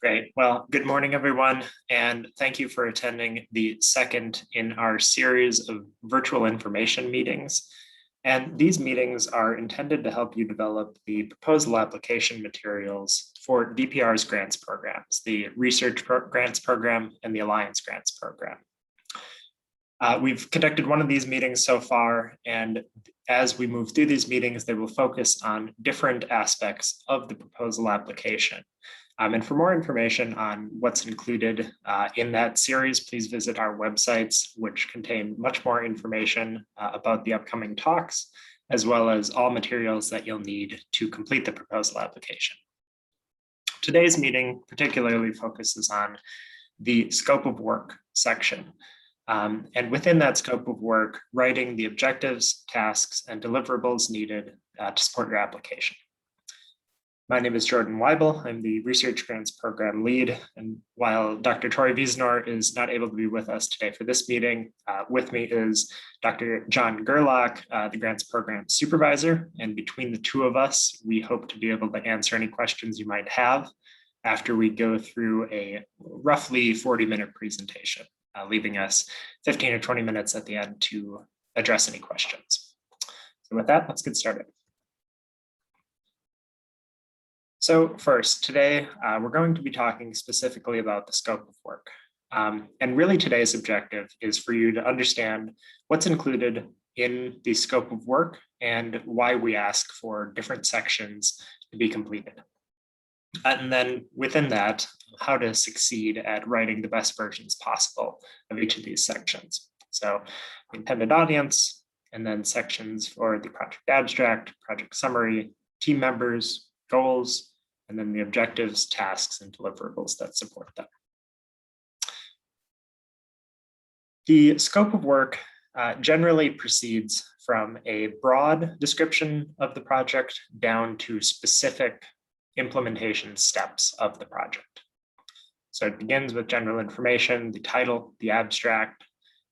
Great. Well, good morning, everyone, and thank you for attending the second in our series of virtual information meetings. And these meetings are intended to help you develop the proposal application materials for DPR's grants programs, the Research Grants Program and the Alliance Grants Program. We've conducted one of these meetings so far, and as we move through these meetings, they will focus on different aspects of the proposal application. And for more information on what's included in that series, please visit our websites, which contain much more information about the upcoming talks, as well as all materials that you'll need to complete the proposal application. Today's meeting particularly focuses on the scope of work section. And within that scope of work, writing the objectives, tasks, and deliverables needed to support your application. My name is Jordan Weibel. I'm the Research Grants Program Lead. And while Dr. Tori Wiesnor is not able to be with us today for this meeting, with me is Dr. John Gerlach, the Grants Program Supervisor. And between the two of us, we hope to be able to answer any questions you might have after we go through a roughly 40-minute presentation, leaving us 15 or 20 minutes at the end to address any questions. So with that, let's get started. So first, today, we're going to be talking specifically about the scope of work. And really today's objective is for you to understand what's included in the scope of work and why we ask for different sections to be completed. And then within that, how to succeed at writing the best versions possible of each of these sections. So the intended audience, and then sections for the project abstract, project summary, team members, goals, and then the objectives, tasks, and deliverables that support them. The scope of work generally proceeds from a broad description of the project down to specific implementation steps of the project. So it begins with general information, the title, the abstract,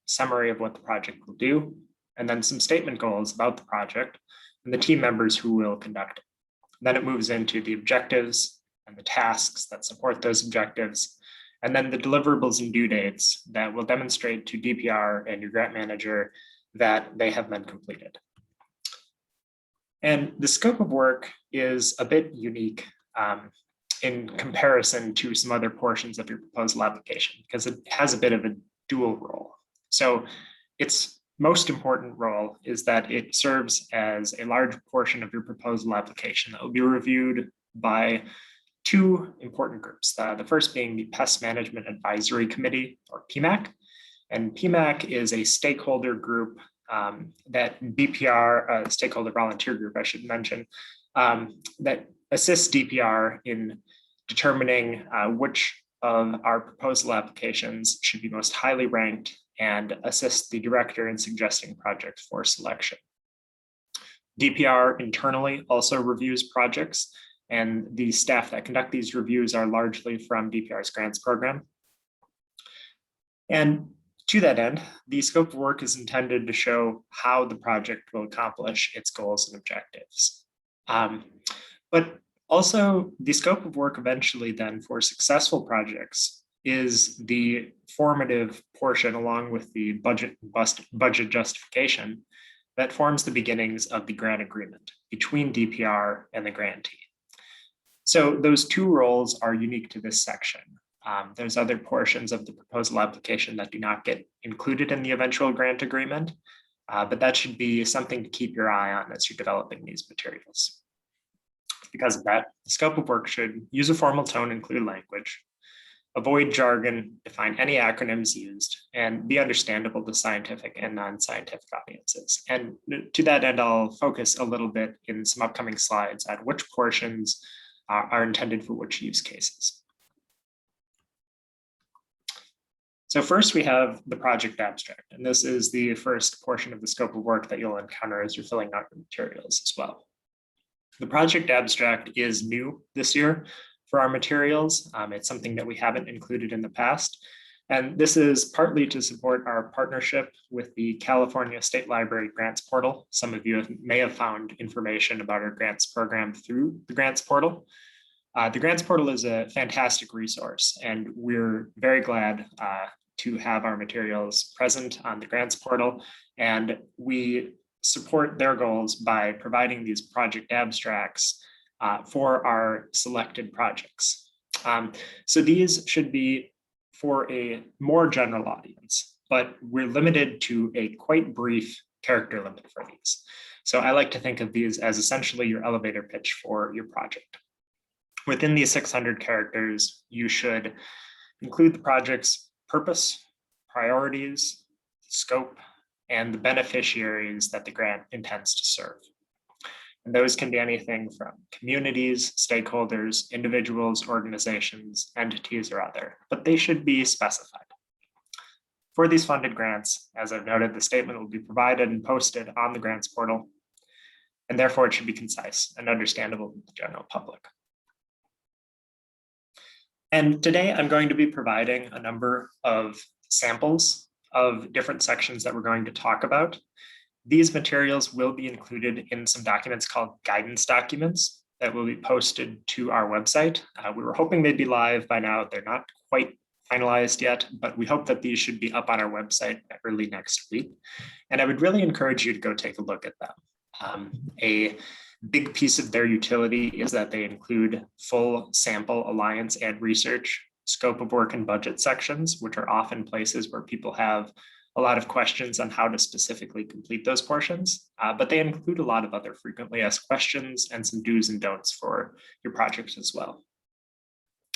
summary of what the project will do, and then some statement goals about the project and the team members who will conduct it. Then it moves into the objectives and the tasks that support those objectives, and then the deliverables and due dates that will demonstrate to DPR and your grant manager that they have been completed. And the scope of work is a bit unique in comparison to some other portions of your proposal application because it has a bit of a dual role. So its most important role is that it serves as a large portion of your proposal application that will be reviewed by two important groups. The first being the Pest Management Advisory Committee, or PMAC. And PMAC is a stakeholder group that DPR, stakeholder volunteer group, I should mention, that assists DPR in determining which of our proposal applications should be most highly ranked and assist the director in suggesting projects for selection. DPR internally also reviews projects, and the staff that conduct these reviews are largely from DPR's grants program. And to that end, the scope of work is intended to show how the project will accomplish its goals and objectives. But also, the scope of work eventually then for successful projects is the formative portion along with the budget justification that forms the beginnings of the grant agreement between DPR and the grantee. So those two roles are unique to this section. There's other portions of the proposal application that do not get included in the eventual grant agreement, but that should be something to keep your eye on as you're developing these materials. Because of that, the scope of work should use a formal tone and clear language, avoid jargon, define any acronyms used, and be understandable to scientific and non-scientific audiences. And to that end, I'll focus a little bit in some upcoming slides on which portions are intended for which use cases. So first we have the project abstract, and this is the first portion of the scope of work that you'll encounter as you're filling out your materials as well. The project abstract is new this year for our materials. It's something that we haven't included in the past. And this is partly to support our partnership with the California State Library Grants Portal. Some of you may have found information about our grants program through the grants portal. The grants portal is a fantastic resource, and we're very glad to have our materials present on the grants portal. And we support their goals by providing these project abstracts for our selected projects. So these should be for a more general audience, but we're limited to a quite brief character limit for these. So I like to think of these as essentially your elevator pitch for your project. Within these 600 characters, you should include the project's purpose, priorities, scope, and the beneficiaries that the grant intends to serve. And those can be anything from communities, stakeholders, individuals, organizations, entities, or other, but they should be specified. For these funded grants, as I've noted, the statement will be provided and posted on the grants portal, and therefore it should be concise and understandable to the general public. And today I'm going to be providing a number of samples of different sections that we're going to talk about. These materials will be included in some documents called guidance documents that will be posted to our website. We were hoping they'd be live by now. They're not quite finalized yet, but we hope that these should be up on our website early next week. And I would really encourage you to go take a look at them. A big piece of their utility is that they include full sample, alliance, and research, scope of work, and budget sections, which are often places where people have a lot of questions on how to specifically complete those portions, but they include a lot of other frequently asked questions and some do's and don'ts for your project as well.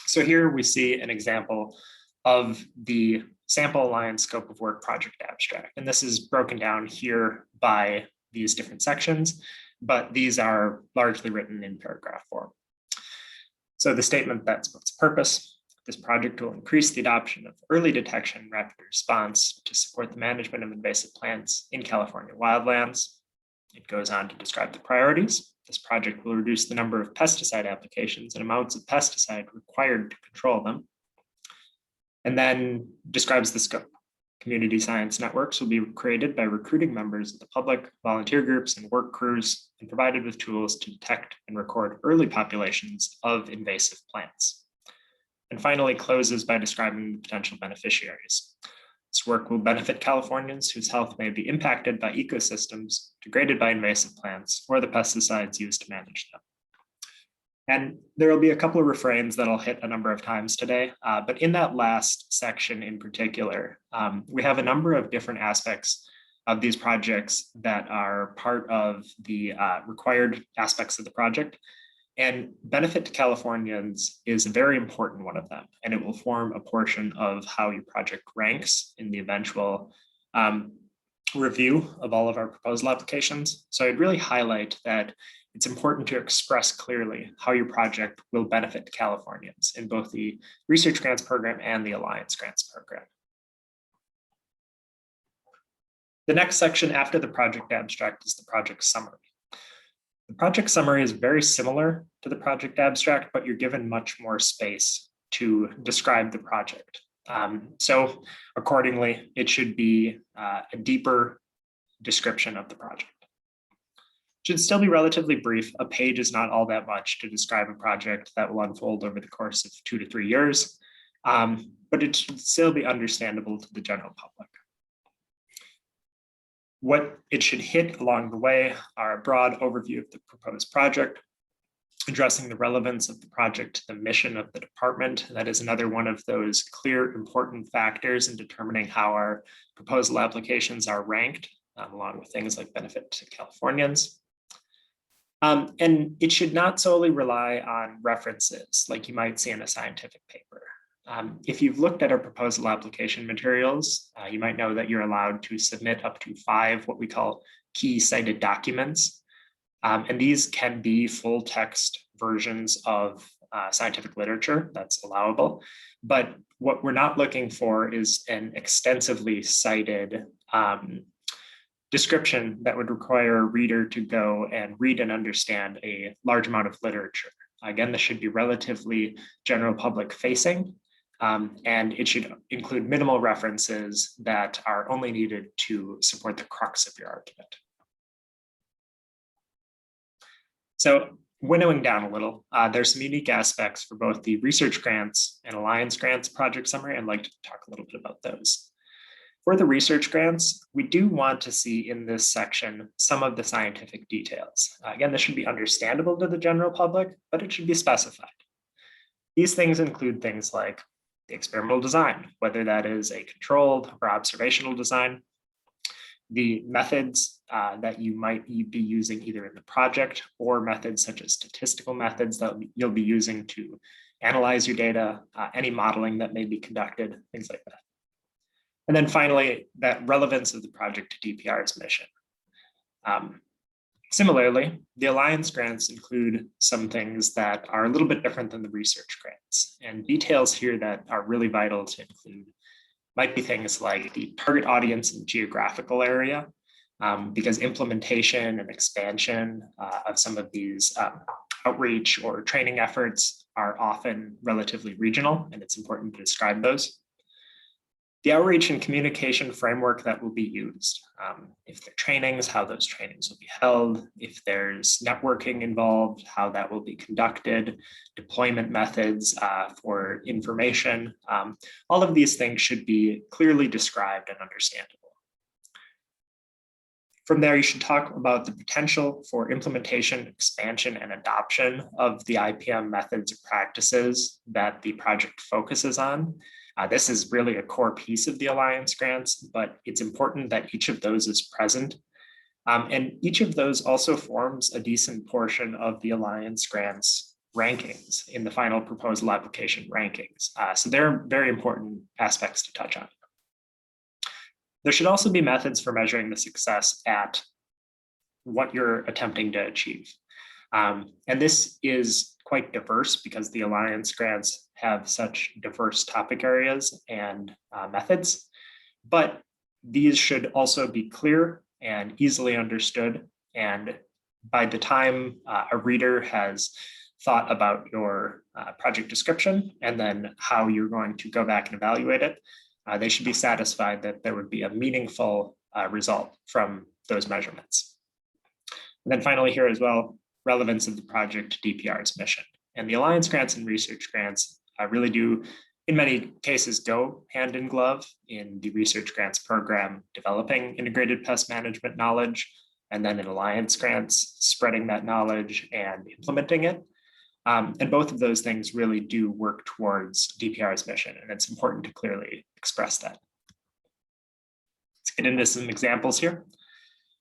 So here we see an example of the sample, alliance, scope of work project abstract, and this is broken down here by these different sections, but these are largely written in paragraph form. So the statement that's what's purpose. This project will increase the adoption of early detection and rapid response to support the management of invasive plants in California wildlands. It goes on to describe the priorities. This project will reduce the number of pesticide applications and amounts of pesticide required to control them. And then describes the scope. Community science networks will be created by recruiting members of the public, volunteer groups, and work crews, and provided with tools to detect and record early populations of invasive plants. And finally closes by describing the potential beneficiaries. This work will benefit Californians whose health may be impacted by ecosystems degraded by invasive plants or the pesticides used to manage them. And there will be a couple of refrains that I'll hit a number of times today, but in that last section in particular, we have a number of different aspects of these projects that are part of the required aspects of the project. And benefit to Californians is a very important one of them, and it will form a portion of how your project ranks in the eventual review of all of our proposal applications. So I'd really highlight that it's important to express clearly how your project will benefit Californians in both the Research Grants Program and the Alliance Grants Program. The next section after the project abstract is the project summary. The project summary is very similar to the project abstract, but you're given much more space to describe the project. So accordingly, it should be a deeper description of the project. It should still be relatively brief. A page is not all that much to describe a project that will unfold over the course of 2 to 3 years, but it should still be understandable to the general public. What it should hit along the way are a broad overview of the proposed project, addressing the relevance of the project to the mission of the department. That is another one of those clear, important factors in determining how our proposal applications are ranked, along with things like benefit to Californians. And it should not solely rely on references like you might see in a scientific paper. If you've looked at our proposal application materials, you might know that you're allowed to submit up to 5 what we call key cited documents. And these can be full text versions of scientific literature. That's allowable. But what we're not looking for is an extensively cited description that would require a reader to go and read and understand a large amount of literature. Again, this should be relatively general public facing. And it should include minimal references that are only needed to support the crux of your argument. So winnowing down a little, there's some unique aspects for both the research grants and alliance grants project summary. I'd like to talk a little bit about those. For the research grants, we do want to see in this section some of the scientific details. Again, this should be understandable to the general public, but it should be specified. These things include things like the experimental design, whether that is a controlled or observational design, the methods that you might be using either in the project or methods such as statistical methods that you'll be using to analyze your data, any modeling that may be conducted, things like that. And then finally, that relevance of the project to DPR's mission. Similarly, the alliance grants include some things that are a little bit different than the research grants, and details here that are really vital to include might be things like the target audience and geographical area, because implementation and expansion of some of these outreach or training efforts are often relatively regional, and it's important to describe those. The outreach and communication framework that will be used, if they're trainings, how those trainings will be held, if there's networking involved, how that will be conducted, deployment methods for information, all of these things should be clearly described and understandable. From there, you should talk about the potential for implementation, expansion, and adoption of the IPM methods or practices that the project focuses on. This is really a core piece of the alliance grants, but it's important that each of those is present. And each of those also forms a decent portion of the alliance grants rankings in the final proposal application rankings. So they're very important aspects to touch on. There should also be methods for measuring the success at what you're attempting to achieve. And this is quite diverse because the alliance grants have such diverse topic areas and methods, but these should also be clear and easily understood. And by the time a reader has thought about your project description and then how you're going to go back and evaluate it, they should be satisfied that there would be a meaningful result from those measurements. And then finally here as well, relevance of the project to DPR's mission. And the alliance grants and research grants really do, in many cases, go hand in glove in the research grants program, developing integrated pest management knowledge, and then in alliance grants, spreading that knowledge and implementing it. And both of those things really do work towards DPR's mission, and it's important to clearly express that. Let's get into some examples here.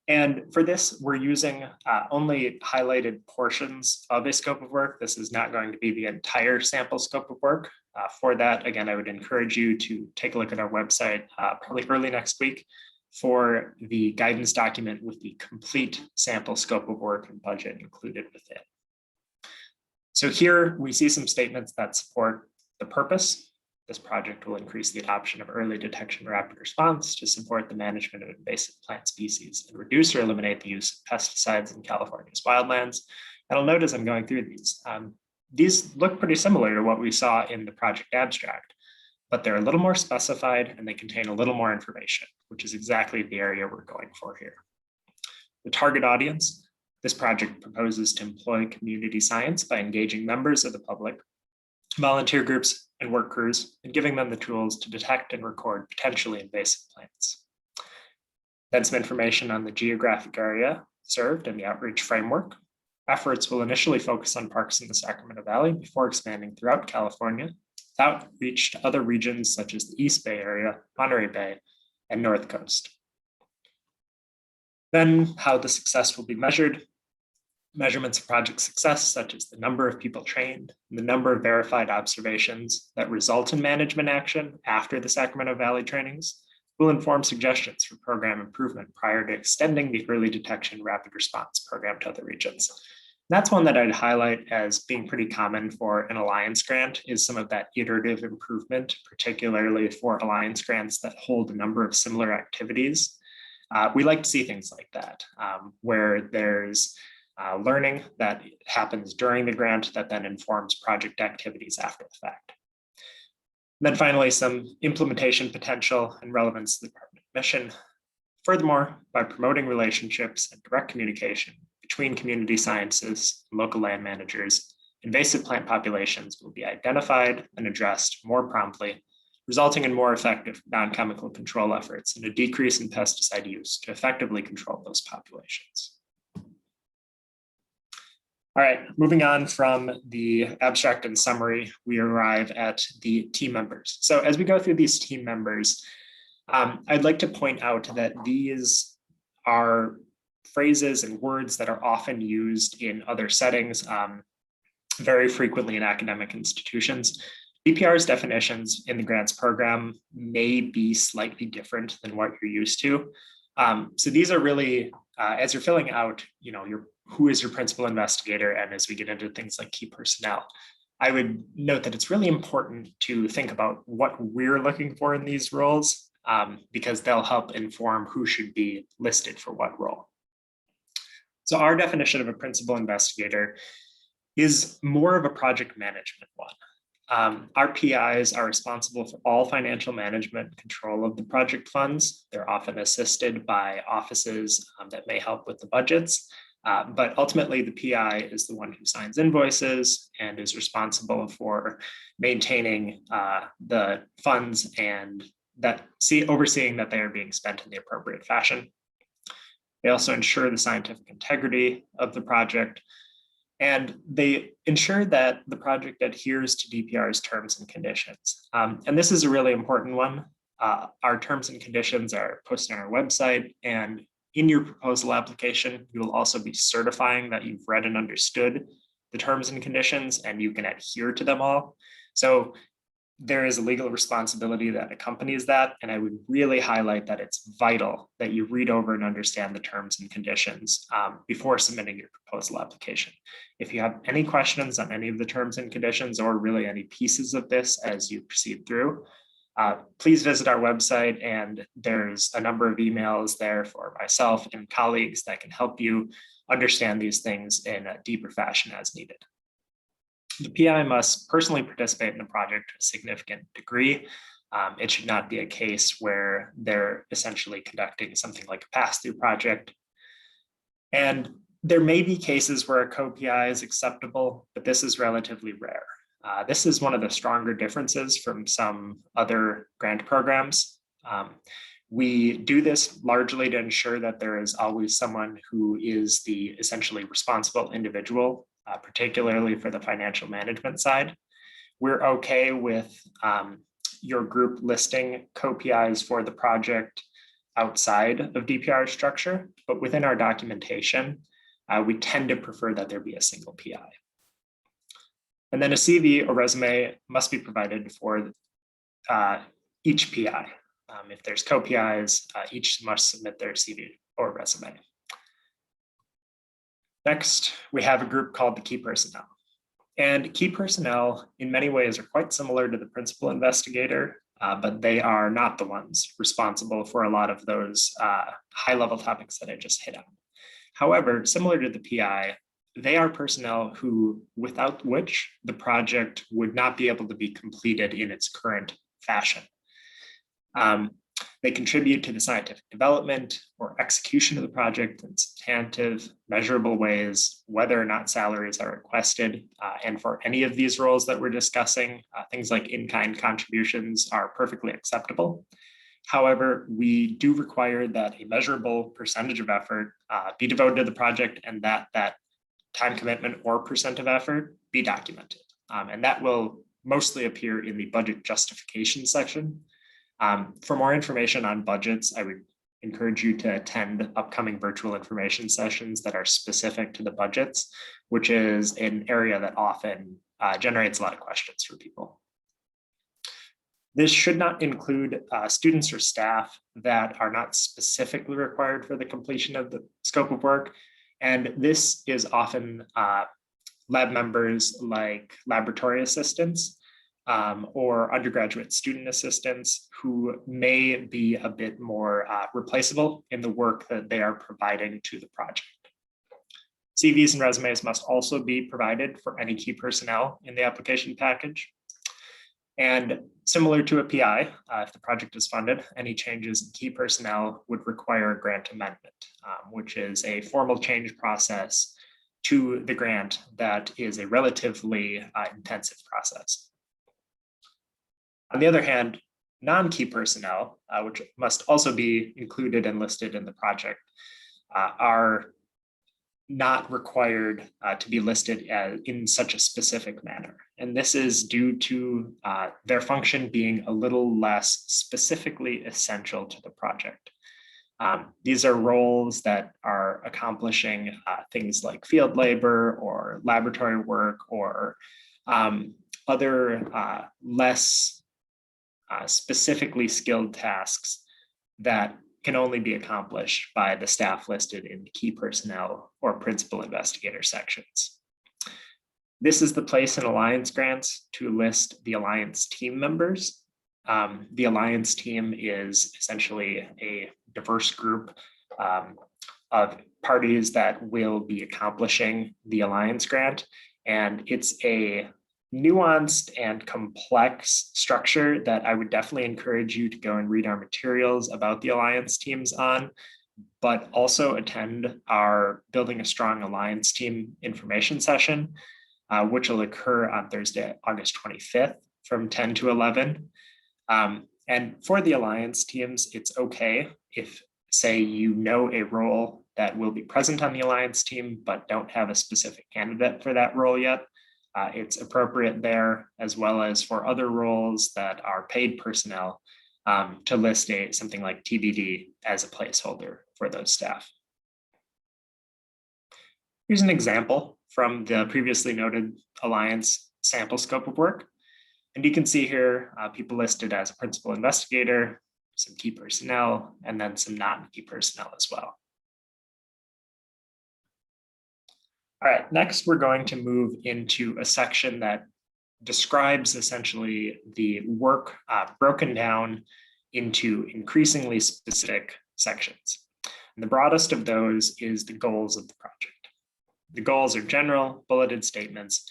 And for this, we're using only highlighted portions of a scope of work. This is not going to be the entire sample scope of work. For that, again, I would encourage you to take a look at our website probably early next week for the guidance document with the complete sample scope of work and budget included within. So here we see some statements that support the purpose. This project will increase the adoption of early detection rapid response to support the management of invasive plant species and reduce or eliminate the use of pesticides in California's wildlands. And I'll note as I'm going through these look pretty similar to what we saw in the project abstract, but they're a little more specified and they contain a little more information, which is exactly the area we're going for here. The target audience. This project proposes to employ community science by engaging members of the public, volunteer groups, and work crews, and giving them the tools to detect and record potentially invasive plants. Then some information on the geographic area served and the outreach framework. Efforts will initially focus on parks in the Sacramento Valley before expanding throughout California, with outreach to other regions such as the East Bay area, Monterey Bay, and North Coast. Then how the success will be measured. Measurements of project success, such as the number of people trained and the number of verified observations that result in management action after the Sacramento Valley trainings, will inform suggestions for program improvement prior to extending the early detection rapid response program to other regions. And that's one that I'd highlight as being pretty common for an alliance grant, is some of that iterative improvement, particularly for alliance grants that hold a number of similar activities. We like to see things like that, where there's learning that happens during the grant that then informs project activities after the fact. And then finally, some implementation potential and relevance to the department mission. Furthermore, by promoting relationships and direct communication between community sciences and local land managers, invasive plant populations will be identified and addressed more promptly, resulting in more effective non-chemical control efforts and a decrease in pesticide use to effectively control those populations. All right, moving on from the abstract and summary, we arrive at the team members. So as we go through these team members, I'd like to point out that these are phrases and words that are often used in other settings, very frequently in academic institutions. DPR's definitions in the grants program may be slightly different than what you're used to. So these are really, as you're filling out, who is your principal investigator, and as we get into things like key personnel, I would note that it's really important to think about what we're looking for in these roles, because they'll help inform who should be listed for what role. So our definition of a principal investigator is more of a project management one. Our PIs are responsible for all financial management control of the project funds. They're often assisted by offices that may help with the budgets, but ultimately the PI is the one who signs invoices and is responsible for maintaining the funds and overseeing that they are being spent in the appropriate fashion. They also ensure the scientific integrity of the project, and they ensure that the project adheres to DPR's terms and conditions. And this is a really important one. Our terms and conditions are posted on our website, and in your proposal application, you will also be certifying that you've read and understood the terms and conditions and you can adhere to them all. So there is a legal responsibility that accompanies that. And I would really highlight that it's vital that you read over and understand the terms and conditions before submitting your proposal application. If you have any questions on any of the terms and conditions or really any pieces of this as you proceed through, please visit our website, and there's a number of emails there for myself and colleagues that can help you understand these things in a deeper fashion as needed. The PI must personally participate in the project to a significant degree. It should not be a case where they're essentially conducting something like a pass-through project. And there may be cases where a co-PI is acceptable, but this is relatively rare. This is one of the stronger differences from some other grant programs. We do this largely to ensure that there is always someone who is the essentially responsible individual, particularly for the financial management side. We're okay with your group listing co-PIs for the project outside of DPR structure, but within our documentation, we tend to prefer that there be a single PI. And then a CV or resume must be provided for each PI. If there's co-PIs, each must submit their CV or resume. Next, we have a group called the key personnel. And key personnel in many ways are quite similar to the principal investigator, but they are not the ones responsible for a lot of those high-level topics that I just hit on. However, similar to the PI, they are personnel without which the project would not be able to be completed in its current fashion. They contribute to the scientific development or execution of the project in substantive, measurable ways, whether or not salaries are requested. And for any of these roles that we're discussing, things like in-kind contributions are perfectly acceptable. However, we do require that a measurable percentage of effort be devoted to the project, and that time commitment or percent of effort be documented. And that will mostly appear in the budget justification section. For more information on budgets, I would encourage you to attend upcoming virtual information sessions that are specific to the budgets, which is an area that often generates a lot of questions for people. This should not include students or staff that are not specifically required for the completion of the scope of work. And this is often lab members like laboratory assistants or undergraduate student assistants who may be a bit more replaceable in the work that they are providing to the project. CVs and resumes must also be provided for any key personnel in the application package. And similar to a PI, if the project is funded, any changes in key personnel would require a grant amendment, which is a formal change process to the grant that is a relatively intensive process. On the other hand, non-key personnel, which must also be included and listed in the project, are not required to be listed in such a specific manner. And this is due to their function being a little less specifically essential to the project. These are roles that are accomplishing things like field labor or laboratory work or other less specifically skilled tasks that can only be accomplished by the staff listed in the key personnel or principal investigator sections. This is the place in Alliance grants to list the Alliance team members. The Alliance team is essentially a diverse group of parties that will be accomplishing the Alliance grant, and it's a nuanced and complex structure that I would definitely encourage you to go and read our materials about the Alliance teams on, but also attend our Building a Strong Alliance Team information session, which will occur on Thursday, August 25th from 10 to 11. And for the Alliance teams, it's okay if, say, you know a role that will be present on the Alliance team, but don't have a specific candidate for that role yet. It's appropriate there, as well as for other roles that are paid personnel, to list something like TBD as a placeholder for those staff. Here's an example from the previously noted Alliance sample scope of work. And you can see here people listed as a principal investigator, some key personnel, and then some non-key personnel as well. All right, next we're going to move into a section that describes essentially the work broken down into increasingly specific sections. And the broadest of those is the goals of the project. The goals are general, bulleted statements,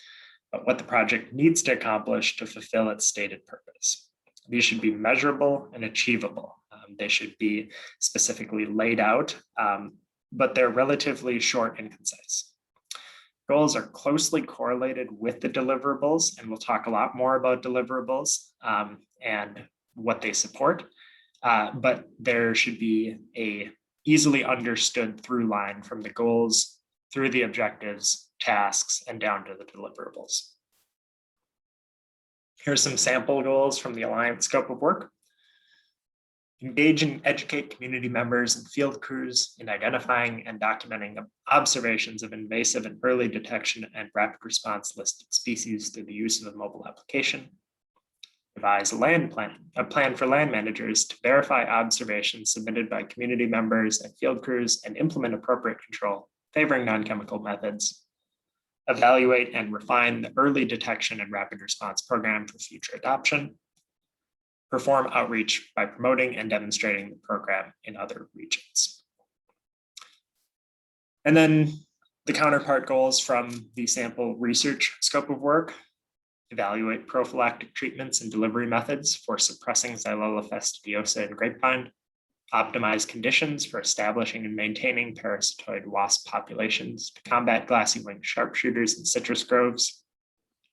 but what the project needs to accomplish to fulfill its stated purpose. These should be measurable and achievable. They should be specifically laid out, but they're relatively short and concise. Goals are closely correlated with the deliverables, and we'll talk a lot more about deliverables and what they support, but there should be a easily understood through line from the goals through the objectives, tasks, and down to the deliverables. Here's some sample goals from the Alliance scope of work. Engage and educate community members and field crews in identifying and documenting observations of invasive and early detection and rapid response listed species through the use of a mobile application. Devise a plan for land managers to verify observations submitted by community members and field crews and implement appropriate control, favoring non-chemical methods. Evaluate and refine the early detection and rapid response program for future adoption. Perform outreach by promoting and demonstrating the program in other regions. And then the counterpart goals from the sample research scope of work. Evaluate prophylactic treatments and delivery methods for suppressing Xylella fastidiosa in grapevine. Optimize conditions for establishing and maintaining parasitoid wasp populations to combat glassy-winged sharpshooters in citrus groves.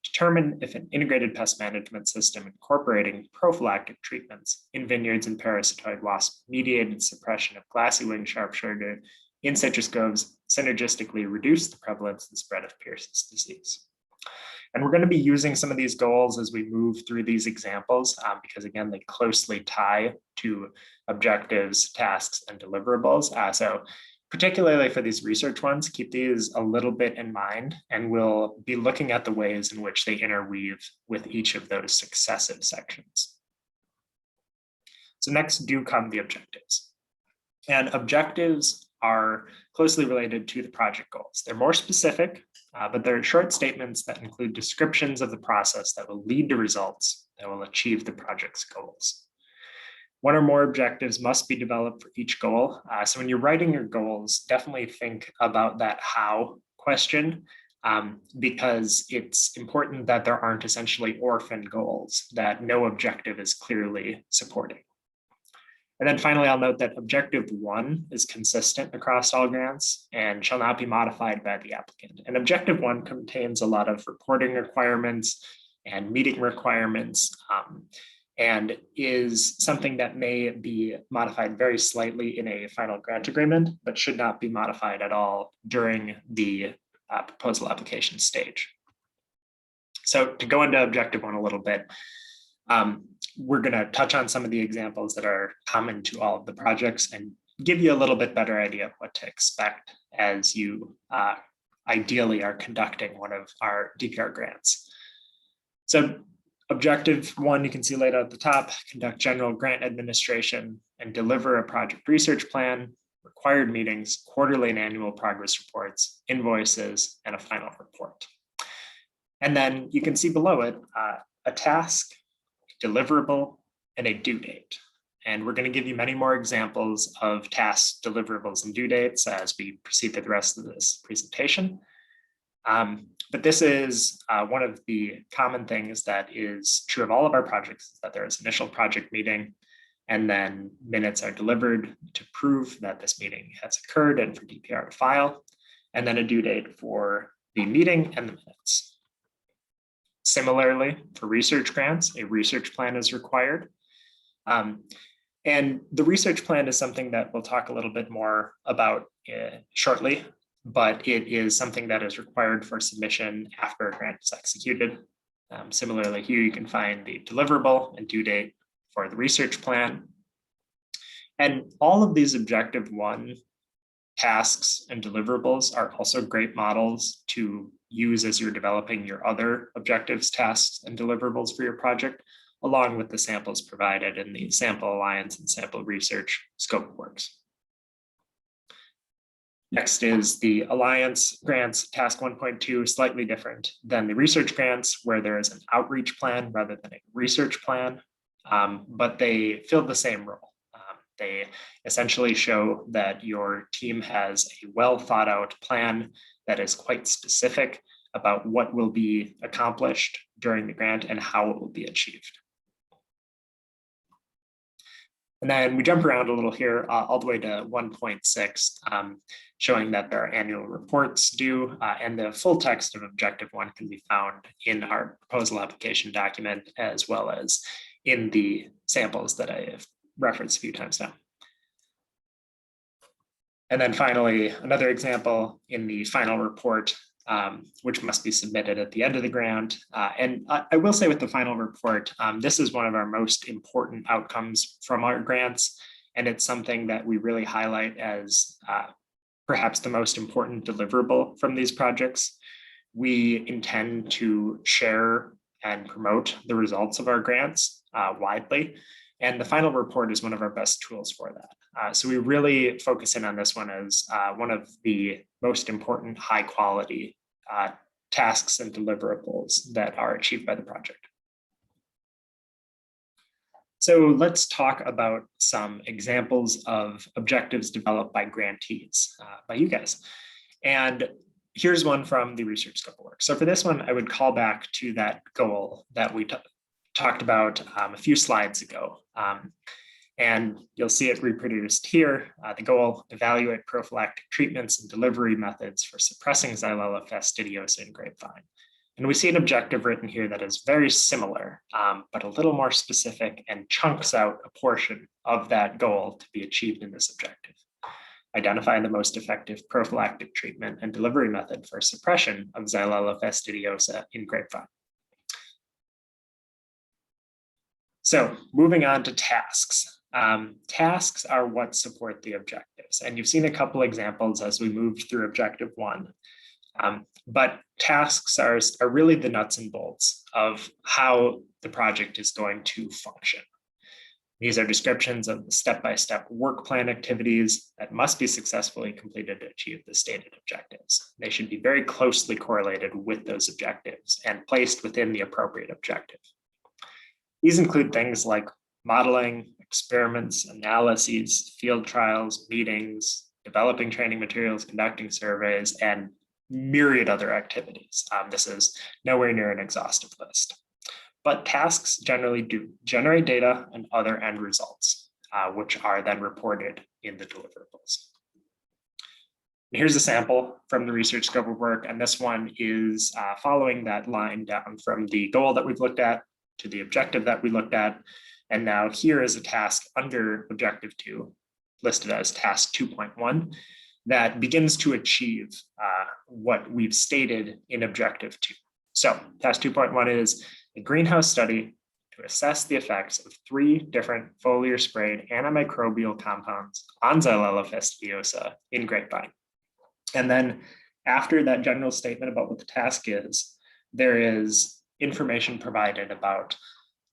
Determine if an integrated pest management system incorporating prophylactic treatments in vineyards and parasitoid wasp mediated suppression of glassy-winged sharpshooter in citrus groves synergistically reduce the prevalence and spread of Pierce's disease. And we're going to be using some of these goals as we move through these examples because, again, they closely tie to objectives, tasks, and deliverables. So particularly for these research ones, keep these a little bit in mind, and we'll be looking at the ways in which they interweave with each of those successive sections. So next do come the objectives. And objectives are closely related to the project goals. They're more specific, but they're short statements that include descriptions of the process that will lead to results that will achieve the project's goals. One or more objectives must be developed for each goal. So when you're writing your goals, definitely think about that how question because it's important that there aren't essentially orphan goals that no objective is clearly supporting. And then finally, I'll note that objective 1 is consistent across all grants and shall not be modified by the applicant. And objective 1 contains a lot of reporting requirements and meeting requirements, and is something that may be modified very slightly in a final grant agreement, but should not be modified at all during the proposal application stage. So to go into objective 1 a little bit, we're going to touch on some of the examples that are common to all of the projects and give you a little bit better idea of what to expect as you ideally are conducting one of our DPR grants. So objective 1, you can see laid out at the top: conduct general grant administration and deliver a project research plan, required meetings, quarterly and annual progress reports, invoices, and a final report. And then you can see below it a task, deliverable, and a due date. And we're going to give you many more examples of tasks, deliverables, and due dates as we proceed through the rest of this presentation. But this is one of the common things that is true of all of our projects, is that there is initial project meeting, and then minutes are delivered to prove that this meeting has occurred and for DPR to file, and then a due date for the meeting and the minutes. Similarly, for research grants, a research plan is required. And the research plan is something that we'll talk a little bit more about shortly, but it is something that is required for submission after a grant is executed. Similarly, here you can find the deliverable and due date for the research plan. And all of these objective 1 tasks and deliverables are also great models to use as you're developing your other objectives, tasks, and deliverables for your project, along with the samples provided in the sample alliance and sample research scope of works. Next is the alliance grants, task 1.2, slightly different than the research grants, where there is an outreach plan rather than a research plan, but they fill the same role. They essentially show that your team has a well thought out plan that is quite specific about what will be accomplished during the grant and how it will be achieved. And then we jump around a little here all the way to 1.6, showing that there are annual reports due, and the full text of objective 1 can be found in our proposal application document, as well as in the samples that I have referenced a few times now. And then finally, another example in the final report, which must be submitted at the end of the grant. And I will say with the final report, this is one of our most important outcomes from our grants. And it's something that we really highlight as perhaps the most important deliverable from these projects. We intend to share and promote the results of our grants widely. And the final report is one of our best tools for that. So we really focus in on this one as one of the most important high quality tasks and deliverables that are achieved by the project. So let's talk about some examples of objectives developed by grantees, by you guys. And here's one from the research scope of work. So for this one, I would call back to that goal that we talked about a few slides ago. And you'll see it reproduced here. The goal: evaluate prophylactic treatments and delivery methods for suppressing Xylella fastidiosa in grapevine. And we see an objective written here that is very similar, but a little more specific and chunks out a portion of that goal to be achieved in this objective. Identify the most effective prophylactic treatment and delivery method for suppression of Xylella fastidiosa in grapevine. So moving on to tasks. Tasks are what support the objectives. And you've seen a couple examples as we moved through objective 1. But tasks are really the nuts and bolts of how the project is going to function. These are descriptions of the step-by-step work plan activities that must be successfully completed to achieve the stated objectives. They should be very closely correlated with those objectives and placed within the appropriate objective. These include things like modeling, experiments, analyses, field trials, meetings, developing training materials, conducting surveys, and myriad other activities. This is nowhere near an exhaustive list. But tasks generally do generate data and other end results, which are then reported in the deliverables. Here's a sample from the research scope of work, and this one is following that line down from the goal that we've looked at to the objective that we looked at. And now here is a task under objective 2, listed as task 2.1, that begins to achieve what we've stated in objective 2. So task 2.1 is a greenhouse study to assess the effects of 3 different foliar sprayed antimicrobial compounds on Xylella fastidiosa in grapevine. And then after that general statement about what the task is, there is information provided about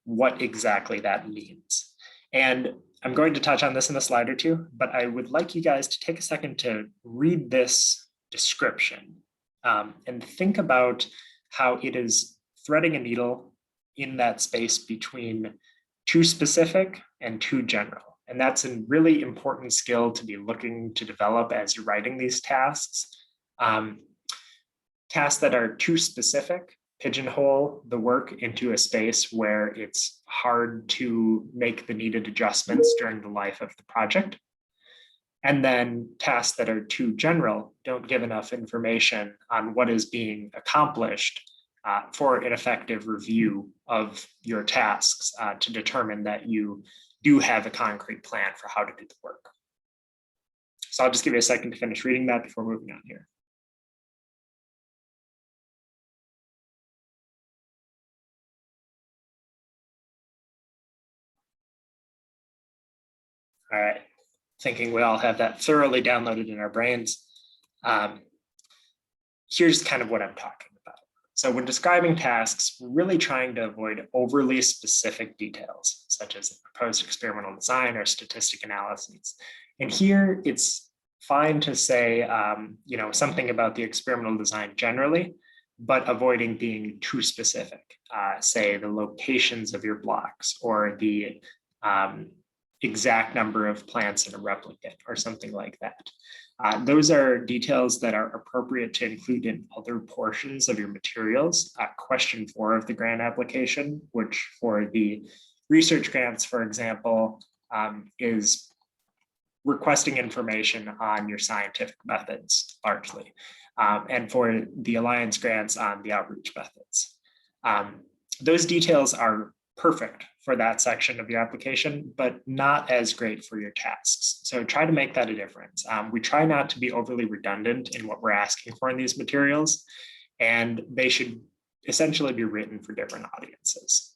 what exactly that means. And I'm going to touch on this in a slide or two, but I would like you guys to take a second to read this description and think about how it is threading a needle in that space between too specific and too general. And that's a really important skill to be looking to develop as you're writing these tasks. Tasks that are too specific pigeonhole the work into a space where it's hard to make the needed adjustments during the life of the project. And then tasks that are too general don't give enough information on what is being accomplished for an effective review of your tasks to determine that you do have a concrete plan for how to do the work. So I'll just give you a second to finish reading that before moving on here. All right, thinking we all have that thoroughly downloaded in our brains. Here's kind of what I'm talking about. So when describing tasks, we're really trying to avoid overly specific details, such as proposed experimental design or statistic analyses. And here it's fine to say, something about the experimental design generally, but avoiding being too specific. Say the locations of your blocks or the exact number of plants in a replicate or something like that. Those are details that are appropriate to include in other portions of your materials. Question 4 of the grant application, which for the research grants, for example, is requesting information on your scientific methods largely. And for the Alliance grants on the outreach methods. Those details are perfect for that section of your application, but not as great for your tasks. So try to make that a difference. We try not to be overly redundant in what we're asking for in these materials, and they should essentially be written for different audiences.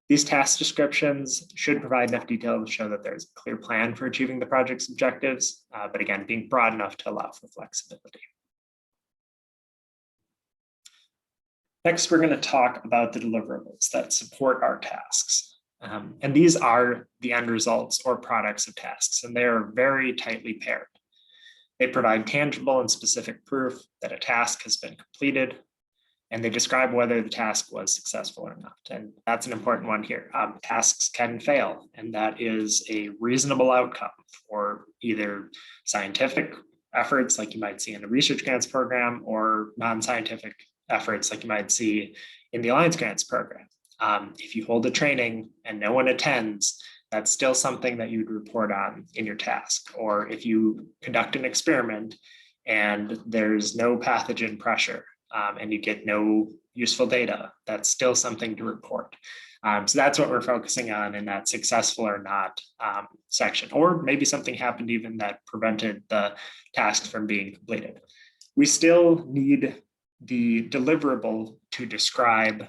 These task descriptions should provide enough detail to show that there's a clear plan for achieving the project's objectives, but again, being broad enough to allow for flexibility. Next, we're going to talk about the deliverables that support our tasks. And these are the end results or products of tasks, and they are very tightly paired. They provide tangible and specific proof that a task has been completed, and they describe whether the task was successful or not. And that's an important one here. Tasks can fail, and that is a reasonable outcome for either scientific efforts like you might see in a research grants program or non-scientific efforts like you might see in the Alliance grants program. If you hold a training and no one attends, that's still something that you'd report on in your task. Or if you conduct an experiment and there's no pathogen pressure and you get no useful data, that's still something to report. So that's what we're focusing on in that successful or not section. Or maybe something happened even that prevented the tasks from being completed. We still need the deliverable to describe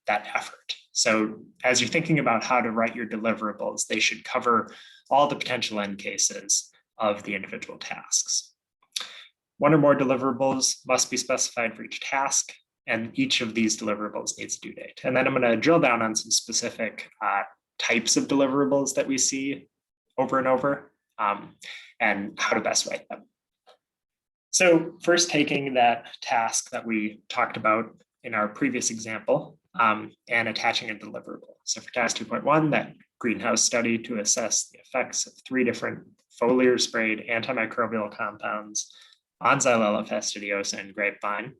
that effort. So as you're thinking about how to write your deliverables, they should cover all the potential end cases of the individual tasks. One or more deliverables must be specified for each task, and each of these deliverables needs a due date. And then I'm going to drill down on some specific types of deliverables that we see over and over and how to best write them. So first, taking that task that we talked about in our previous example and attaching a deliverable. So for task 2.1, that greenhouse study to assess the effects of 3 different foliar sprayed antimicrobial compounds on Xylella fastidiosa and grapevine.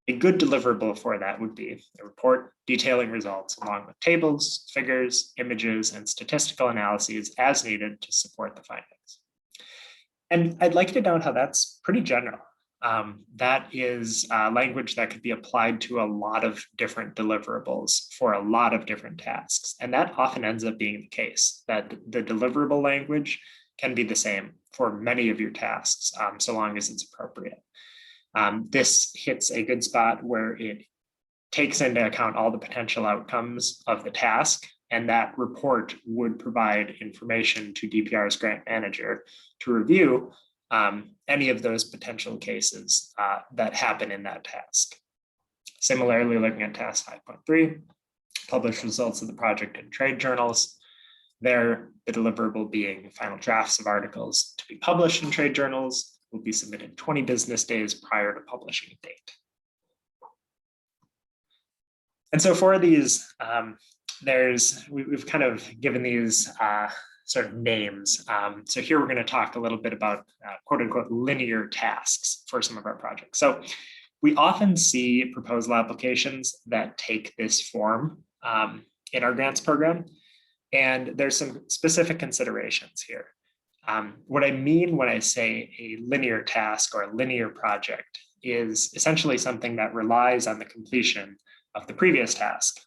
A good deliverable for that would be a report detailing results along with tables, figures, images, and statistical analyses as needed to support the findings. And I'd like you to note how that's pretty general. That is language that could be applied to a lot of different deliverables for a lot of different tasks. And that often ends up being the case, that the deliverable language can be the same for many of your tasks, so long as it's appropriate. This hits a good spot where it takes into account all the potential outcomes of the task, and that report would provide information to DPR's grant manager to review any of those potential cases that happen in that task. Similarly, looking at task 5.3, publish results of the project in trade journals. There, the deliverable being final drafts of articles to be published in trade journals will be submitted 20 business days prior to publishing date. And so for these, we've kind of given these sort of names. So here we're going to talk a little bit about quote unquote linear tasks for some of our projects. So we often see proposal applications that take this form in our grants program. And there's some specific considerations here. What I mean when I say a linear task or a linear project is essentially something that relies on the completion of the previous task.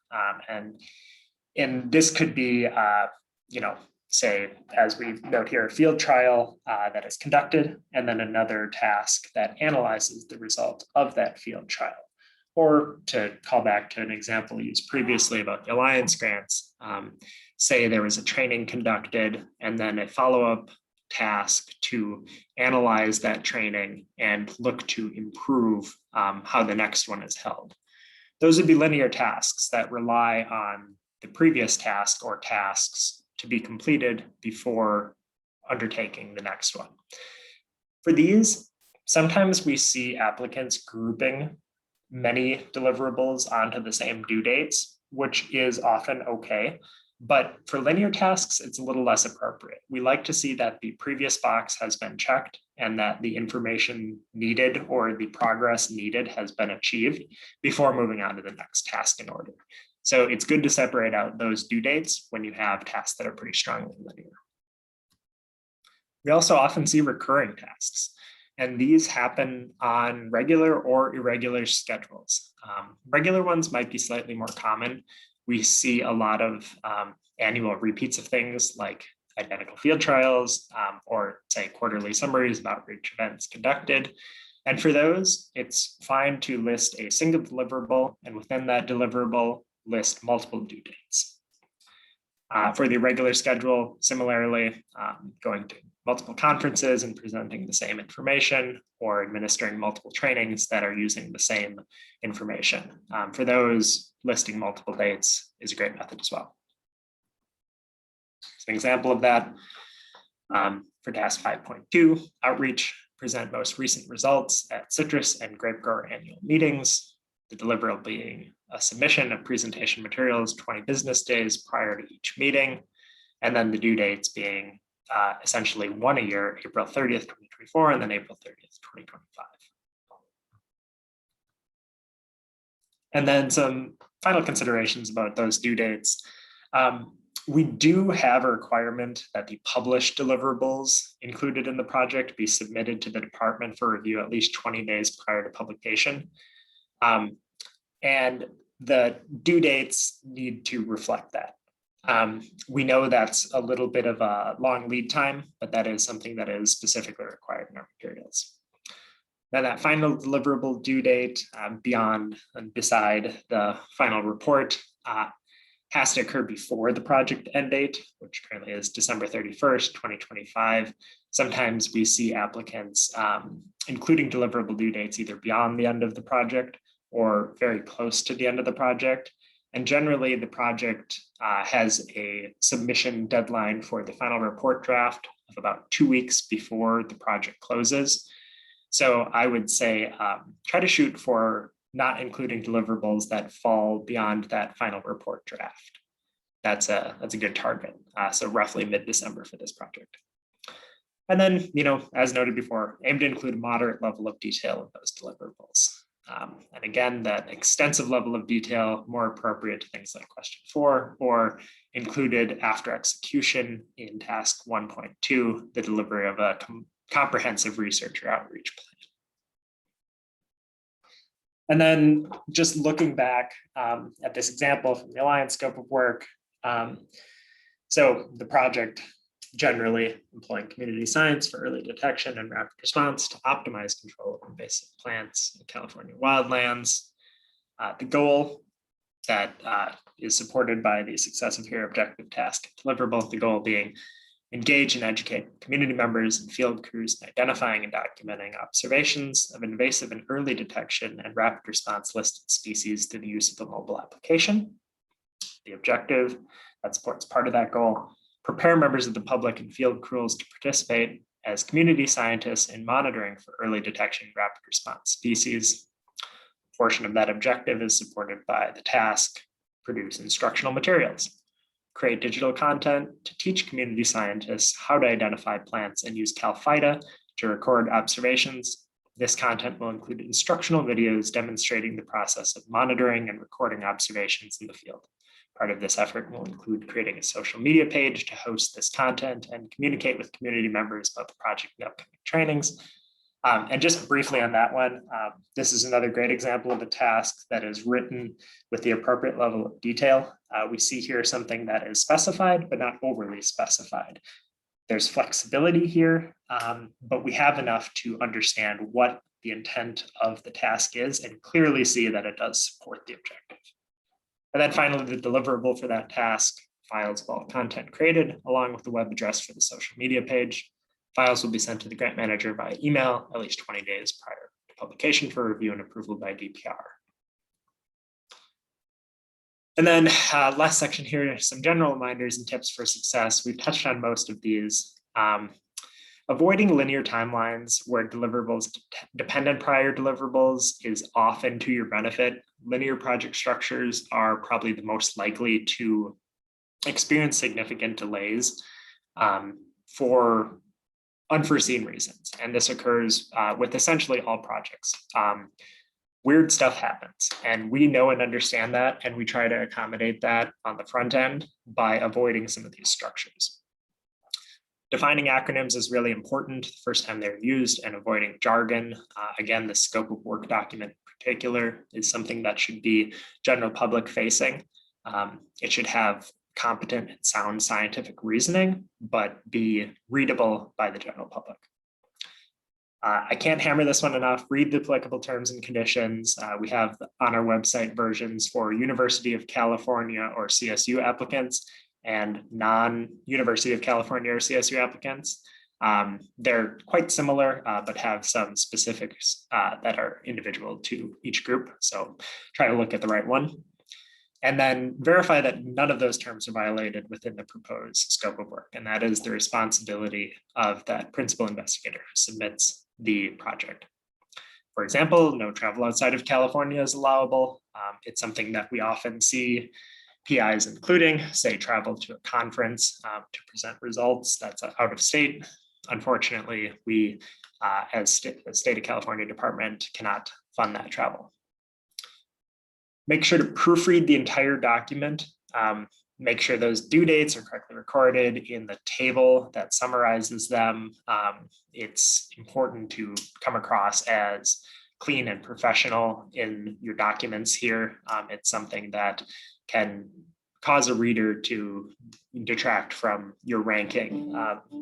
And this could be, say, as we note here, a field trial that is conducted, and then another task that analyzes the result of that field trial. Or to call back to an example used previously about the Alliance grants, say there was a training conducted and then a follow-up task to analyze that training and look to improve how the next one is held. Those would be linear tasks that rely on the previous task or tasks to be completed before undertaking the next one. For these, sometimes we see applicants grouping many deliverables onto the same due dates, which is often okay. But for linear tasks, it's a little less appropriate. We like to see that the previous box has been checked and that the information needed or the progress needed has been achieved before moving on to the next task in order. So it's good to separate out those due dates when you have tasks that are pretty strongly linear. We also often see recurring tasks, and these happen on regular or irregular schedules. Regular ones might be slightly more common. We see a lot of annual repeats of things like identical field trials or say quarterly summaries of outreach events conducted. And for those, it's fine to list a single deliverable, and within that deliverable, list multiple due dates. For the regular schedule, similarly, going to multiple conferences and presenting the same information, or administering multiple trainings that are using the same information. For those, listing multiple dates is a great method as well. As an example of that, for task 5.2, outreach, present most recent results at citrus and grape grower annual meetings. The deliverable being a submission of presentation materials 20 business days prior to each meeting, and then the due dates being essentially one a year, April 30th, 2024, and then April 30th, 2025. And then some final considerations about those due dates. We do have a requirement that the published deliverables included in the project be submitted to the department for review at least 20 days prior to publication. And the due dates need to reflect that. We know that's a little bit of a long lead time, but that is something that is specifically required in our materials. Now that final deliverable due date beyond and beside the final report has to occur before the project end date, which currently is December 31st, 2025. Sometimes we see applicants including deliverable due dates either beyond the end of the project or very close to the end of the project. And generally the project has a submission deadline for the final report draft of about 2 weeks before the project closes. So I would say try to shoot for not including deliverables that fall beyond that final report draft. That's a good target. So roughly mid-December for this project. And then, as noted before, aim to include a moderate level of detail in those deliverables. And again, that extensive level of detail, more appropriate to things like question 4, or included after execution in task 1.2, the delivery of a comprehensive research or outreach plan. And then just looking back at this example from the Alliance scope of work. So the project generally employing community science for early detection and rapid response to optimize control of invasive plants in California wildlands. The goal that is supported by the successive here objective task deliverable, the goal being engage and educate community members and field crews in identifying and documenting observations of invasive and early detection and rapid response listed species through the use of a mobile application. The objective that supports part of that goal, prepare members of the public and field crews to participate as community scientists in monitoring for early detection and rapid response species. A portion of that objective is supported by the task, produce instructional materials, create digital content to teach community scientists how to identify plants and use CalFIDA to record observations. This content will include instructional videos demonstrating the process of monitoring and recording observations in the field. Part of this effort will include creating a social media page to host this content and communicate with community members about the project and upcoming trainings. And just briefly on that one, this is another great example of a task that is written with the appropriate level of detail. We see here something that is specified, but not overly specified. There's flexibility here, but we have enough to understand what the intent of the task is and clearly see that it does support the objective. And then finally, the deliverable for that task, files of all content created, along with the web address for the social media page. Files will be sent to the grant manager by email at least 20 days prior to publication for review and approval by DPR. And then last section here, some general reminders and tips for success. We've touched on most of these. Avoiding linear timelines where deliverables depend on prior deliverables is often to your benefit. Linear project structures are probably the most likely to experience significant delays for unforeseen reasons. And this occurs with essentially all projects. Weird stuff happens, and we know and understand that, and we try to accommodate that on the front end by avoiding some of these structures. Defining acronyms is really important the first time they're used, and avoiding jargon. Again, the scope of work document in particular is something that should be general public facing. It should have competent and sound scientific reasoning, but be readable by the general public. I can't hammer this one enough. Read the applicable terms and conditions. We have on our website versions for University of California or CSU applicants and non-University of California or CSU applicants. They're quite similar, but have some specifics that are individual to each group. So try to look at the right one. And then verify that none of those terms are violated within the proposed scope of work. And that is the responsibility of that principal investigator who submits the project. For example, no travel outside of California is allowable. It's something that we often see PIs including, say, travel to a conference to present results that's out of state. Unfortunately, we as the state of California department cannot fund that travel. Make sure to proofread the entire document. Make sure those due dates are correctly recorded in the table that summarizes them. It's important to come across as clean and professional in your documents here. It's something that can cause a reader to detract from your ranking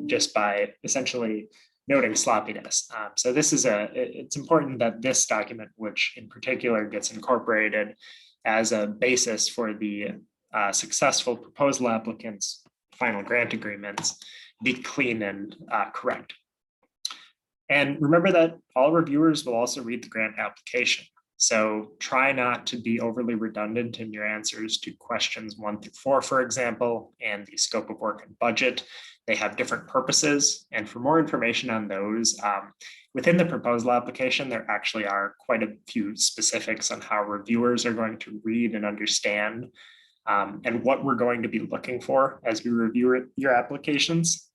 just by essentially noting sloppiness. So this is it's important that this document, which in particular gets incorporated as a basis for the successful proposal applicants' final grant agreements, be clean and correct. And remember that all reviewers will also read the grant application. So try not to be overly redundant in your answers to questions 1 through 4, for example, and the scope of work and budget. They have different purposes. And for more information on those, within the proposal application, there actually are quite a few specifics on how reviewers are going to read and understand and what we're going to be looking for as we review your applications.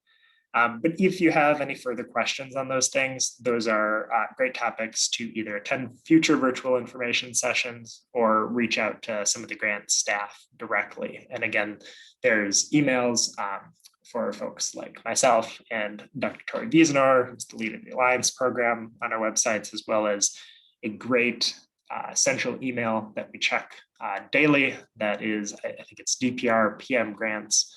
But if you have any further questions on those things, those are great topics to either attend future virtual information sessions or reach out to some of the grant staff directly. And again, there's emails for folks like myself and Dr. Tori Wiesenor, who's the lead of the Alliance program on our websites, as well as a great central email that we check daily. That is, I think it's DPR PM grants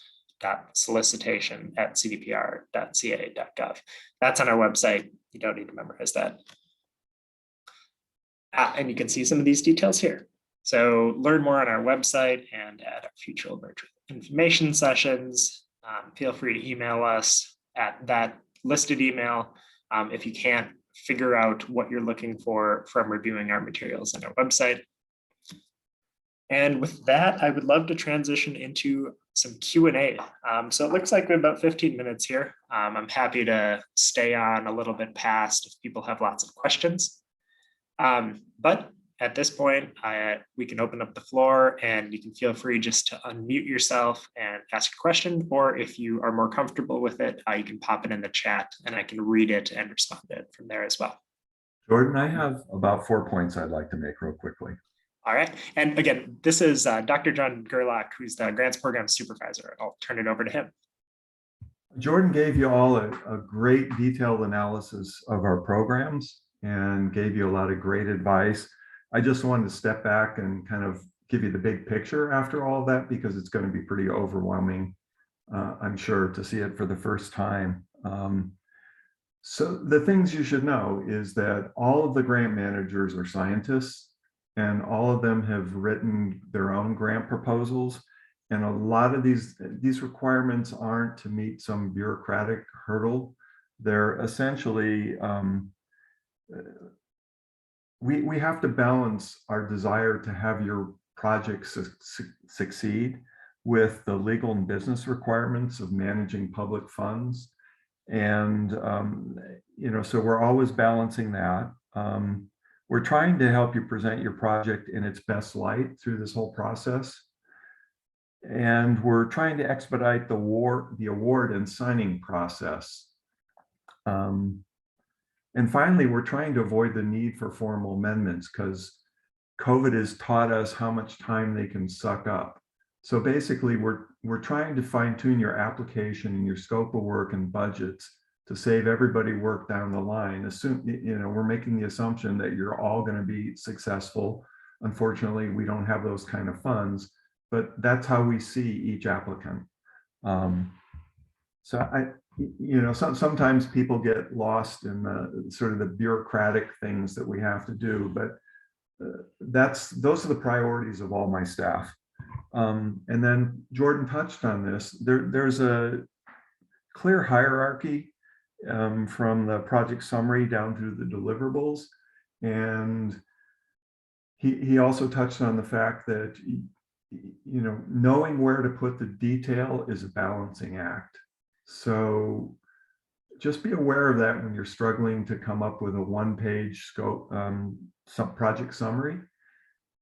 solicitation@cdpr.ca.gov. That's on our website. You don't need to memorize that. And you can see some of these details here. So learn more on our website and at our future virtual information sessions. Feel free to email us at that listed email if you can't figure out what you're looking for from reviewing our materials on our website. And with that, I would love to transition into some Q&A. So it looks like we have about 15 minutes here. I'm happy to stay on a little bit past if people have lots of questions. But at this point, we can open up the floor and you can feel free just to unmute yourself and ask a question, or if you are more comfortable with it, you can pop it in the chat and I can read it and respond to it from there as well. Jordan, I have about 4 points I'd like to make real quickly. All right. And again, this is Dr. John Gerlach, who's the grants program supervisor. I'll turn it over to him. Jordan gave you all a great detailed analysis of our programs and gave you a lot of great advice. I just wanted to step back and kind of give you the big picture after all of that, because it's going to be pretty overwhelming, I'm sure, to see it for the first time. So the things you should know is that all of the grant managers are scientists, and all of them have written their own grant proposals. And a lot of these requirements aren't to meet some bureaucratic hurdle. They're essentially, we have to balance our desire to have your project succeed with the legal and business requirements of managing public funds. And, so we're always balancing that. We're trying to help you present your project in its best light through this whole process. And we're trying to expedite the award and signing process. And finally, we're trying to avoid the need for formal amendments, because COVID has taught us how much time they can suck up. So basically, we're trying to fine tune your application and your scope of work and budgets to save everybody work down the line. We're making the assumption that you're all going to be successful. Unfortunately, we don't have those kind of funds, but that's how we see each applicant. Sometimes people get lost in the sort of the bureaucratic things that we have to do, but those are the priorities of all my staff. And then Jordan touched on this. There's a clear hierarchy from the project summary down through the deliverables. And he also touched on the fact that, knowing where to put the detail is a balancing act. So just be aware of that when you're struggling to come up with a one-page scope, project summary,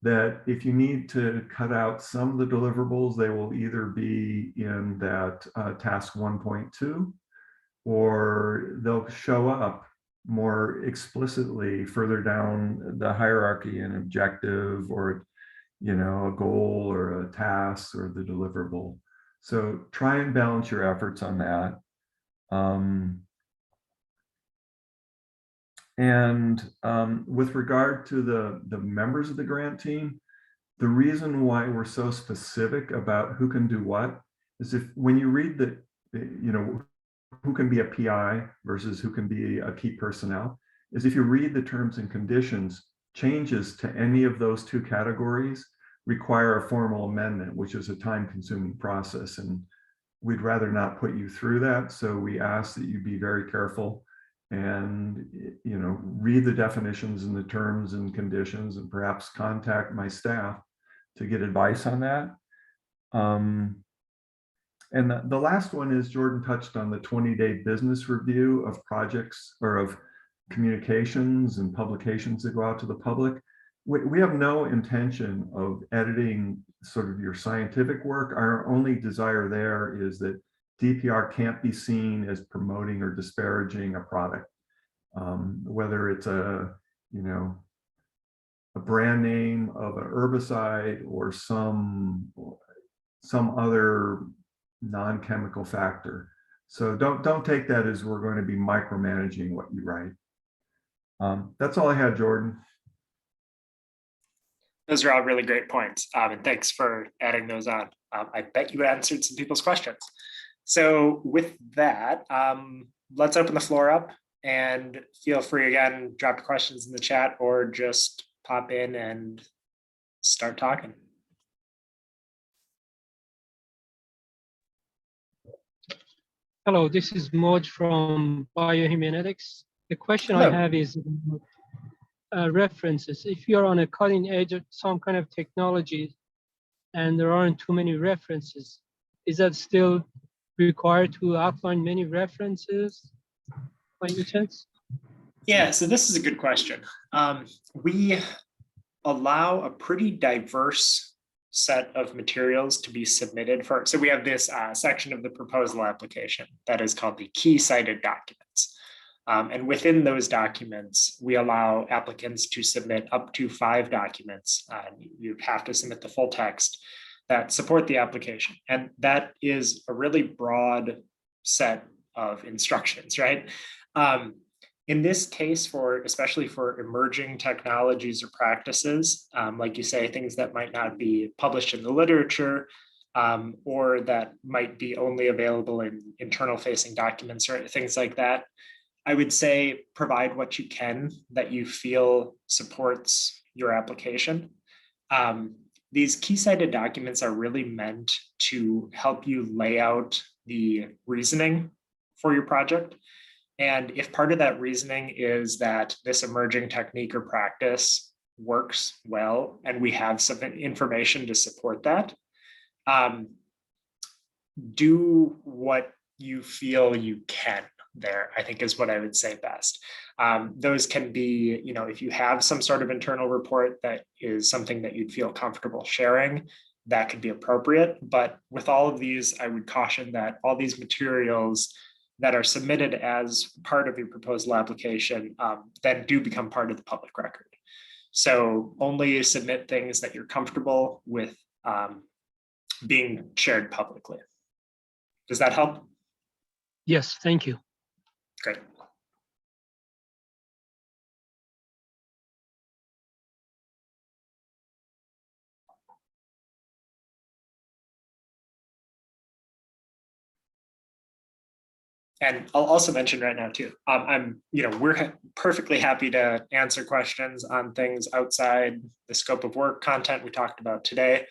that if you need to cut out some of the deliverables, they will either be in that task 1.2, or they'll show up more explicitly further down the hierarchy, an objective or a goal or a task or the deliverable. So try and balance your efforts on that. With regard to the members of the grant team, the reason why we're so specific about who can do what is when you read who can be a PI versus who can be a key personnel, is if you read the terms and conditions, changes to any of those two categories require a formal amendment, which is a time-consuming process. And we'd rather not put you through that. So we ask that you be very careful and read the definitions and the terms and conditions, and perhaps contact my staff to get advice on that. And the last one is, Jordan touched on the 20-day business review of projects or of communications and publications that go out to the public. We have no intention of editing sort of your scientific work. Our only desire there is that DPR can't be seen as promoting or disparaging a product, whether it's a brand name of an herbicide or some other non-chemical factor. So don't take that as we're going to be micromanaging what you write. That's all I had, Jordan. Those are all really great points, and thanks for adding those on. I bet you answered some people's questions. So with that, let's open the floor up, and feel free again, drop your questions in the chat or just pop in and start talking. Hello, this is Moj from Biohumanics. The question Hello. I have is references. If you're on a cutting edge of some kind of technology and there aren't too many references, is that still required to outline many references by any chance? Yeah, so this is a good question. We allow a pretty diverse set of materials to be submitted for. So we have this section of the proposal application that is called the key cited documents. And within those documents, we allow applicants to submit up to 5 documents. You have to submit the full text that support the application. And that is a really broad set of instructions, right? In this case, especially for emerging technologies or practices, like you say, things that might not be published in the literature, or that might be only available in internal facing documents or things like that, I would say provide what you can that you feel supports your application. These key cited documents are really meant to help you lay out the reasoning for your project. And if part of that reasoning is that this emerging technique or practice works well, and we have some information to support that, do what you feel you can there, I think is what I would say best. Those can be, if you have some sort of internal report that is something that you'd feel comfortable sharing, that could be appropriate. But with all of these, I would caution that all these materials that are submitted as part of your proposal application then do become part of the public record. So only submit things that you're comfortable with being shared publicly. Does that help? Yes, thank you. Great. And I'll also mention right now too, we're perfectly happy to answer questions on things outside the scope of work content we talked about today.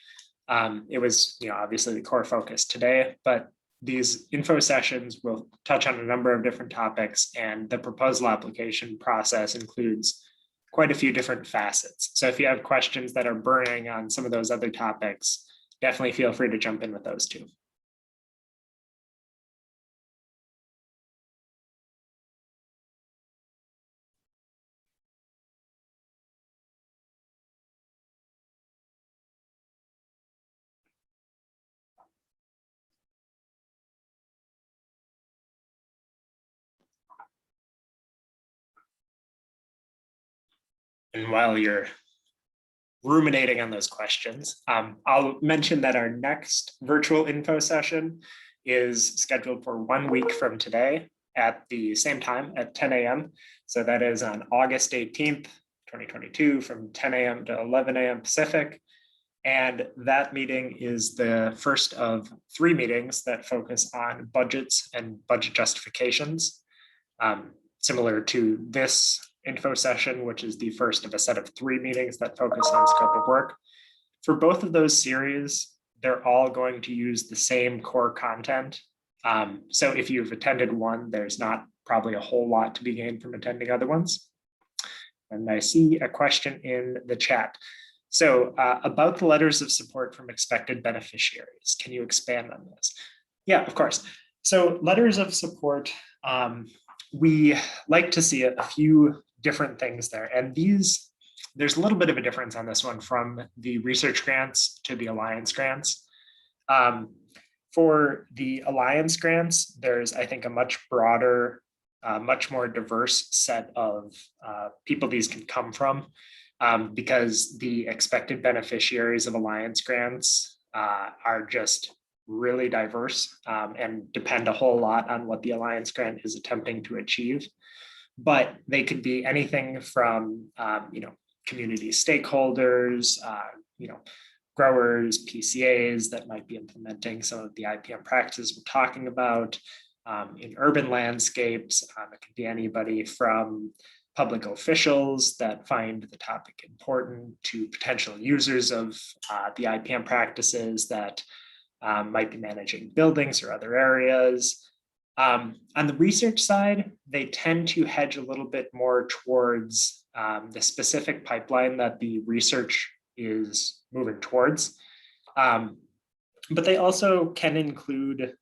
It was, obviously the core focus today, but these info sessions will touch on a number of different topics, and the proposal application process includes quite a few different facets. So if you have questions that are burning on some of those other topics, definitely feel free to jump in with those too. And while you're ruminating on those questions, I'll mention that our next virtual info session is scheduled for 1 week from today at the same time at 10 a.m. So that is on August 18th, 2022 from 10 a.m. to 11 a.m. Pacific. And that meeting is the first of 3 meetings that focus on budgets and budget justifications, similar to this info session, which is the first of a set of 3 meetings that focus on scope of work. For both of those series, they're all going to use the same core content. So if you've attended one, there's not probably a whole lot to be gained from attending other ones. And I see a question in the chat. So about the letters of support from expected beneficiaries, can you expand on this? Yeah, of course. So letters of support, we like to see a few different things there. And there's a little bit of a difference on this one from the research grants to the alliance grants. For the Alliance grants, there's, I think, a much broader, much more diverse set of people these can come from, because the expected beneficiaries of Alliance grants are just really diverse and depend a whole lot on what the Alliance grant is attempting to achieve. But they could be anything from, community stakeholders, growers, PCAs that might be implementing some of the IPM practices we're talking about. In urban landscapes, it could be anybody from public officials that find the topic important to potential users of the IPM practices that might be managing buildings or other areas. On the research side, they tend to hedge a little bit more towards the specific pipeline that the research is moving towards. But they also can include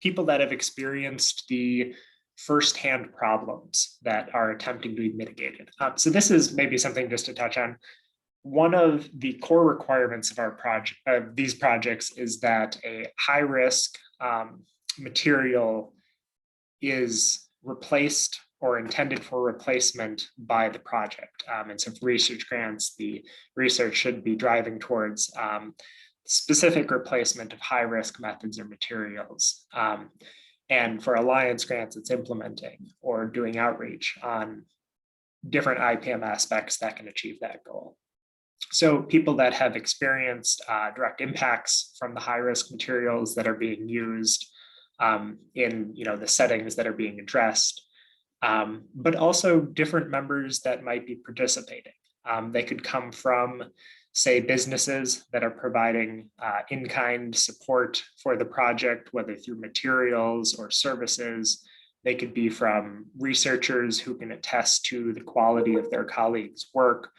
people that have experienced the firsthand problems that are attempting to be mitigated. So this is maybe something just to touch on. One of the core requirements of our project, these projects, is that a high risk material is replaced or intended for replacement by the project. And so for research grants, the research should be driving towards specific replacement of high risk methods or materials. And for Alliance grants, it's implementing or doing outreach on different IPM aspects that can achieve that goal. So people that have experienced direct impacts from the high risk materials that are being used in the settings that are being addressed, but also different members that might be participating. They could come from, say, businesses that are providing in-kind support for the project, whether through materials or services. They could be from researchers who can attest to the quality of their colleagues' work.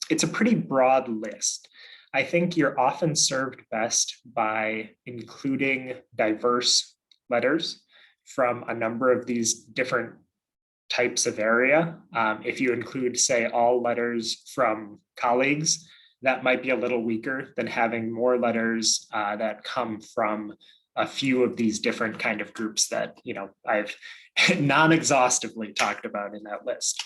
It's a pretty broad list. I think you're often served best by including diverse letters from a number of these different types of area. If you include, say, all letters from colleagues, that might be a little weaker than having more letters that come from a few of these different kind of groups that I've non-exhaustively talked about in that list.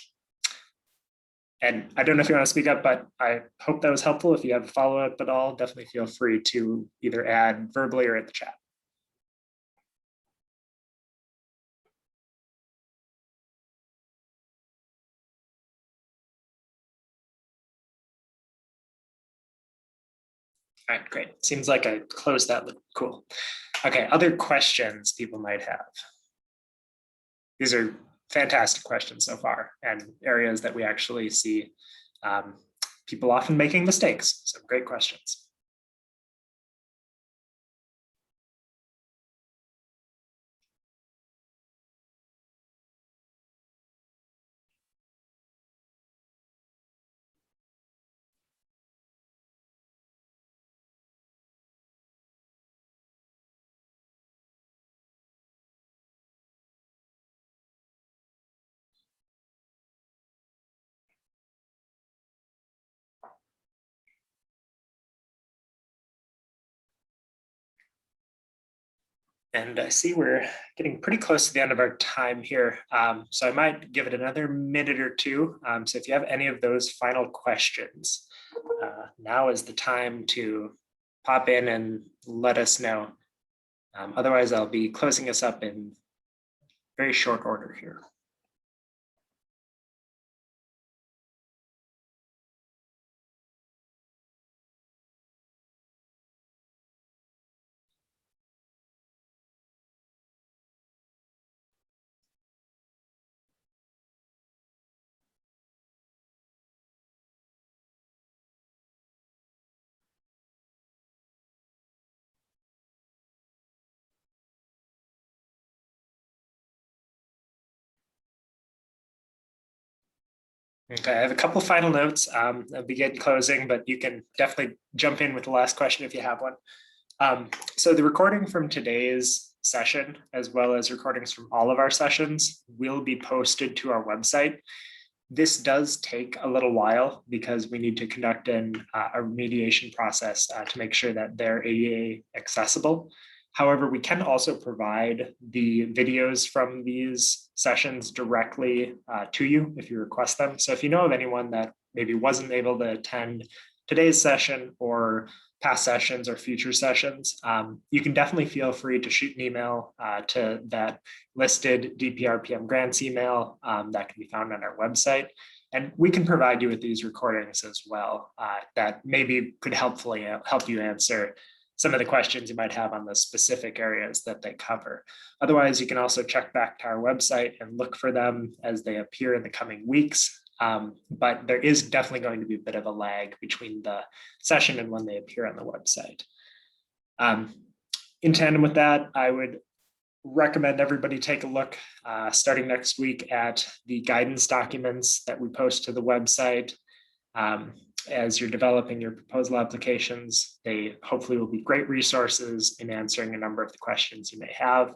And I don't know if you want to speak up, but I hope that was helpful. If you have a follow-up at all, definitely feel free to either add verbally or in the chat. All right, great. Seems like I closed that loop. Cool. Okay, other questions people might have? These are fantastic questions so far, and areas that we actually see people often making mistakes. So great questions. And I see we're getting pretty close to the end of our time here. So I might give it another minute or two. So if you have any of those final questions, now is the time to pop in and let us know. Otherwise, I'll be closing us up in very short order here. Okay, I have a couple final notes. I'll begin closing, but you can definitely jump in with the last question if you have one. So the recording from today's session, as well as recordings from all of our sessions, will be posted to our website. This does take a little while because we need to conduct a remediation process to make sure that they're ADA accessible. However, we can also provide the videos from these sessions directly to you if you request them. So if you know of anyone that maybe wasn't able to attend today's session or past sessions or future sessions, you can definitely feel free to shoot an email to that listed DPR PM grants email that can be found on our website. And we can provide you with these recordings as well that maybe could help you answer some of the questions you might have on the specific areas that they cover. Otherwise, you can also check back to our website and look for them as they appear in the coming weeks. But there is definitely going to be a bit of a lag between the session and when they appear on the website. In tandem with that, I would recommend everybody take a look starting next week at the guidance documents that we post to the website. As you're developing your proposal applications, they hopefully will be great resources in answering a number of the questions you may have.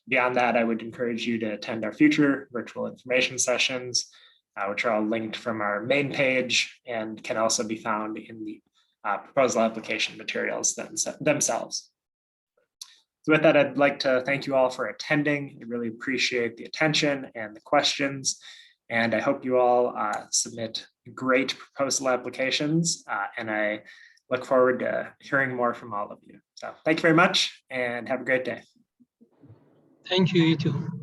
Beyond that, I would encourage you to attend our future virtual information sessions, which are all linked from our main page and can also be found in the proposal application materials themselves. So with that, I'd like to thank you all for attending. I really appreciate the attention and the questions. And I hope you all submit great proposal applications. And I look forward to hearing more from all of you. So thank you very much and have a great day. Thank you, you too.